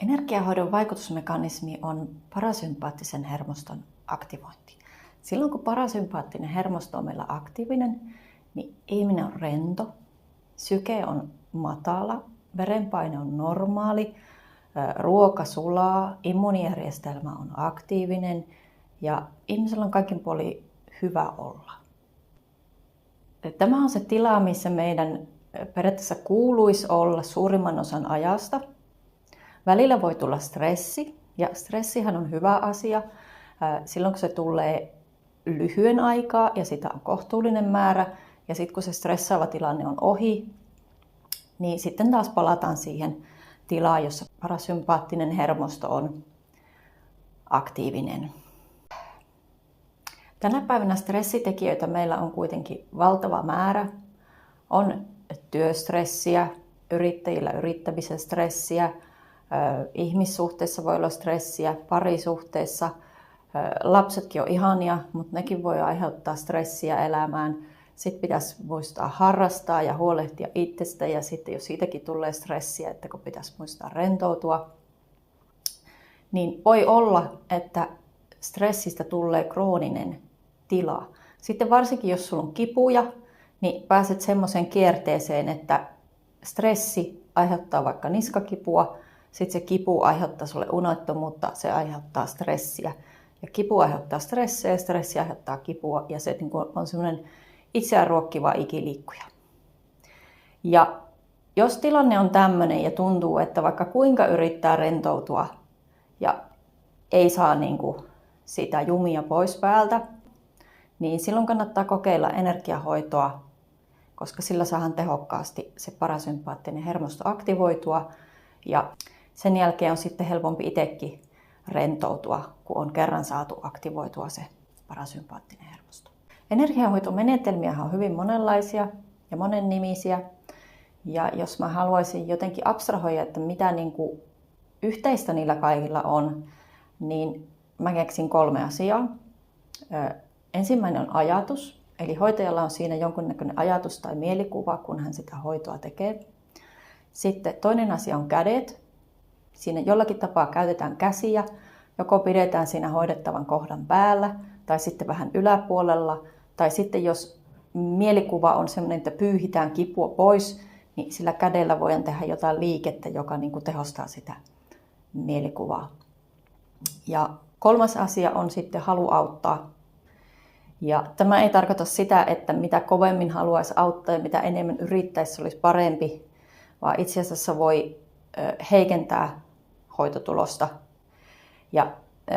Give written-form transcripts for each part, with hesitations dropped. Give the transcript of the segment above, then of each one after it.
Energiahoidon vaikutusmekanismi on parasympaattisen hermoston aktivointi. Silloin kun parasympaattinen hermosto on meillä aktiivinen, niin ihminen on rento, syke on matala, verenpaine on normaali, ruoka sulaa, immuunijärjestelmä on aktiivinen ja ihmisellä on kaikin puolin hyvä olla. Tämä on se tila, missä meidän periaatteessa kuuluisi olla suurimman osan ajasta. Välillä voi tulla stressi, ja stressihän on hyvä asia silloin, kun se tulee lyhyen aikaa ja sitä on kohtuullinen määrä. Ja sitten kun se stressaava tilanne on ohi, niin sitten taas palataan siihen tilaan, jossa parasympaattinen hermosto on aktiivinen. Tänä päivänä stressitekijöitä meillä on kuitenkin valtava määrä. On työstressiä, yrittäjillä yrittämisen stressiä, ihmissuhteissa voi olla stressiä, parisuhteessa. Lapsetkin on ihania, mutta nekin voi aiheuttaa stressiä elämään. Sitten pitäisi muistaa harrastaa ja huolehtia itsestä ja sitten jos siitäkin tulee stressiä, että kun pitäisi muistaa rentoutua, niin voi olla, että stressistä tulee krooninen tila. Sitten varsinkin jos sulla on kipuja, niin pääset semmoiseen kierteeseen, että stressi aiheuttaa vaikka niskakipua, sitten se kipu aiheuttaa sulle unettomuutta, se aiheuttaa stressiä. Ja kipu aiheuttaa stressiä ja stressi aiheuttaa kipua ja se on semmoinen itseään ruokkiva ikiliikkuja. Ja jos tilanne on tämmöinen ja tuntuu, että vaikka kuinka yrittää rentoutua ja ei saa sitä jumia pois päältä, niin silloin kannattaa kokeilla energiahoitoa, koska sillä saadaan tehokkaasti se parasympaattinen hermosto aktivoitua ja sen jälkeen on sitten helpompi itsekin rentoutua, kun on kerran saatu aktivoitua se parasympaattinen hermosto. Energiahoitomenetelmiä on hyvin monenlaisia ja monennimisiä. Ja jos mä haluaisin jotenkin abstrahoida, että mitä yhteistä niillä kaikilla on, niin mä keksin 3 asiaa. Ensimmäinen on ajatus, eli hoitajalla on siinä jonkunnäköinen ajatus tai mielikuva, kun hän sitä hoitoa tekee. Sitten toinen asia on kädet. Siinä jollakin tapaa käytetään käsiä, joko pidetään siinä hoidettavan kohdan päällä tai sitten vähän yläpuolella. Tai sitten jos mielikuva on sellainen, että pyyhitään kipua pois, niin sillä kädellä voidaan tehdä jotain liikettä, joka tehostaa sitä mielikuvaa. Ja 3. asia on sitten halu auttaa. Ja tämä ei tarkoita sitä, että mitä kovemmin haluaisi auttaa ja mitä enemmän yrittäisi, olisi parempi, vaan itse asiassa voi heikentää hoitotulosta. Ja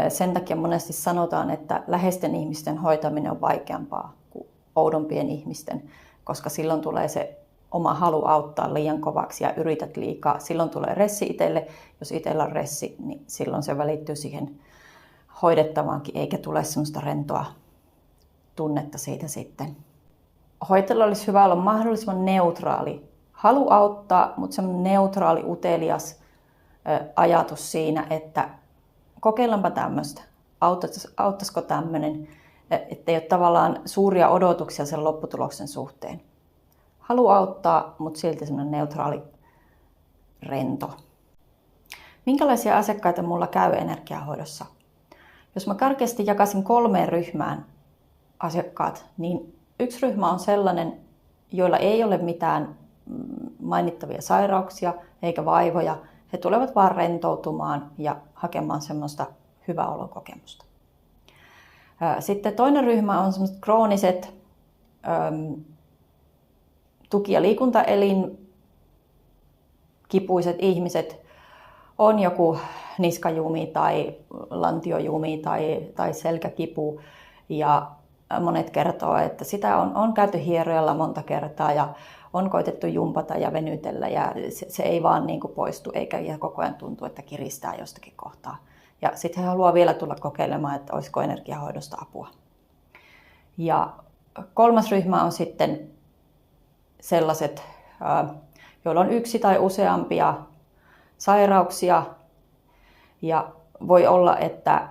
sen takia monesti sanotaan, että läheisten ihmisten hoitaminen on vaikeampaa kuin oudompien ihmisten, koska silloin tulee se oma halu auttaa liian kovaksi ja yrität liikaa. Silloin tulee ressi itselle. Jos itsellä on ressi, niin silloin se välittyy siihen hoidettavaankin, eikä tule semmoista rentoa tunnetta siitä sitten. Hoitajalla olisi hyvä olla mahdollisimman neutraali halu auttaa, mutta semmoinen neutraali, utelias ajatus siinä, että kokeillaanpa tämmöistä, auttaisiko tämmöinen, ettei ole tavallaan suuria odotuksia sen lopputuloksen suhteen. Halu auttaa, mutta silti semmoinen neutraali, rento. Minkälaisia asiakkaita mulla käy energiahoidossa? Jos mä karkeasti jakaisin 3 ryhmään asiakkaat, niin 1 ryhmä on sellainen, joilla ei ole mitään mainittavia sairauksia eikä vaivoja. He tulevat vaan rentoutumaan ja hakemaan semmoista hyvää olokokemusta. Sitten toinen ryhmä on semmoiset krooniset tuki- ja liikuntaelin kipuiset ihmiset. On joku niskajumi tai lantiojumi tai selkäkipu ja monet kertoo, että sitä on käyty hierojalla monta kertaa ja on koitettu jumpata ja venytellä ja se ei vaan poistu eikä ja koko ajan tuntuu, että kiristää jostakin kohtaa. Ja sitten he haluaa vielä tulla kokeilemaan, että olisiko energiahoidosta apua. Ja 3. ryhmä on sitten sellaiset, joilla on 1 tai useampia sairauksia ja voi olla, että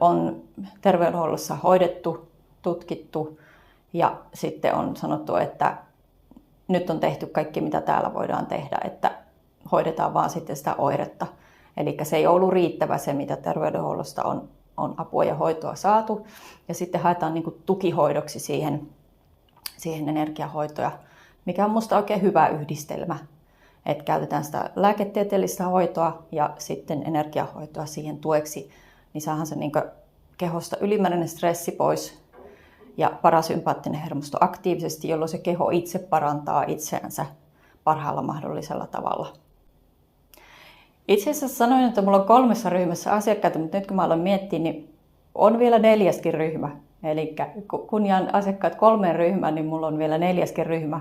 on terveydenhuollossa hoidettu, tutkittu ja sitten on sanottu, että nyt on tehty kaikki mitä täällä voidaan tehdä, että hoidetaan vaan sitten sitä oiretta. Eli se ei ollut riittävä se, mitä terveydenhuollosta on apua ja hoitoa saatu. Ja sitten haetaan niin kuin tukihoidoksi siihen energiahoitoa, mikä on minusta oikein hyvä yhdistelmä. Että käytetään sitä lääketieteellistä hoitoa ja sitten energiahoitoa siihen tueksi, niin saadaan se niin kuin kehosta ylimääräinen stressi pois ja parasympaattinen hermosto aktiivisesti, jolloin se keho itse parantaa itseänsä parhaalla mahdollisella tavalla. Itse asiassa sanoin, että minulla on 3 ryhmässä asiakkaita, mutta nyt kun mä aloin miettiä, niin on vielä 4. ryhmä. Eli kun jaan asiakkaat 3 ryhmään, niin minulla on vielä 4. ryhmä.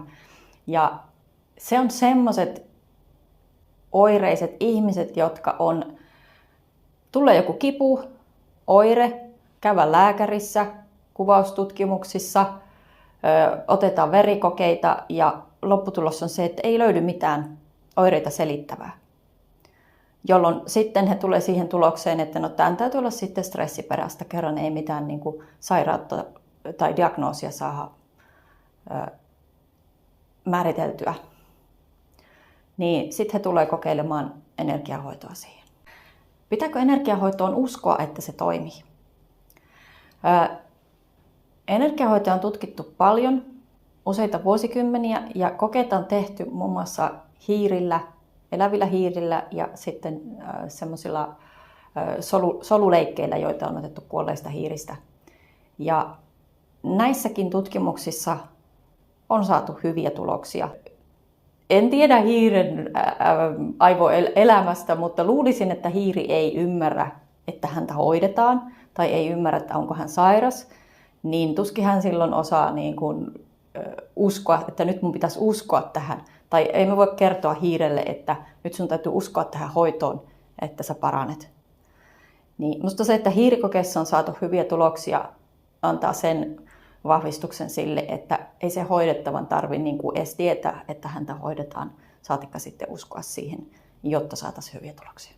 Ja se on semmoiset oireiset ihmiset, jotka tulee joku kipu, oire, käydä lääkärissä, kuvaustutkimuksissa, otetaan verikokeita ja lopputulos on se, että ei löydy mitään oireita selittävää. Jolloin sitten he tulee siihen tulokseen, että no tämän täytyy olla sitten stressiperäistä, kerran ei mitään niin kuin sairautta tai diagnoosia saa määriteltyä. Niin sitten he tulee kokeilemaan energiahoitoa siihen. Pitääkö energiahoitoon uskoa, että se toimii? Energiahoitoa on tutkittu paljon, useita vuosikymmeniä, ja kokeita on tehty muun muassa hiirillä, elävillä hiirillä ja sitten semmoisilla soluleikkeillä, joita on otettu kuolleista hiiristä. Ja näissäkin tutkimuksissa on saatu hyviä tuloksia. En tiedä hiiren aivoelämästä, mutta luulisin, että hiiri ei ymmärrä, että häntä hoidetaan tai ei ymmärrä, että onko hän sairas, niin tuskin hän silloin osaa niin kuin uskoa, että nyt mun pitäisi uskoa tähän. Tai ei me voi kertoa hiirelle, että nyt sun täytyy uskoa tähän hoitoon, että sä paranet. Niin musta se, että hiirikokeissa on saatu hyviä tuloksia, antaa sen vahvistuksen sille, että ei se hoidettavan tarvitse niin kuin edes tietää, että häntä hoidetaan, saatikka sitten uskoa siihen, jotta saataisiin hyviä tuloksia.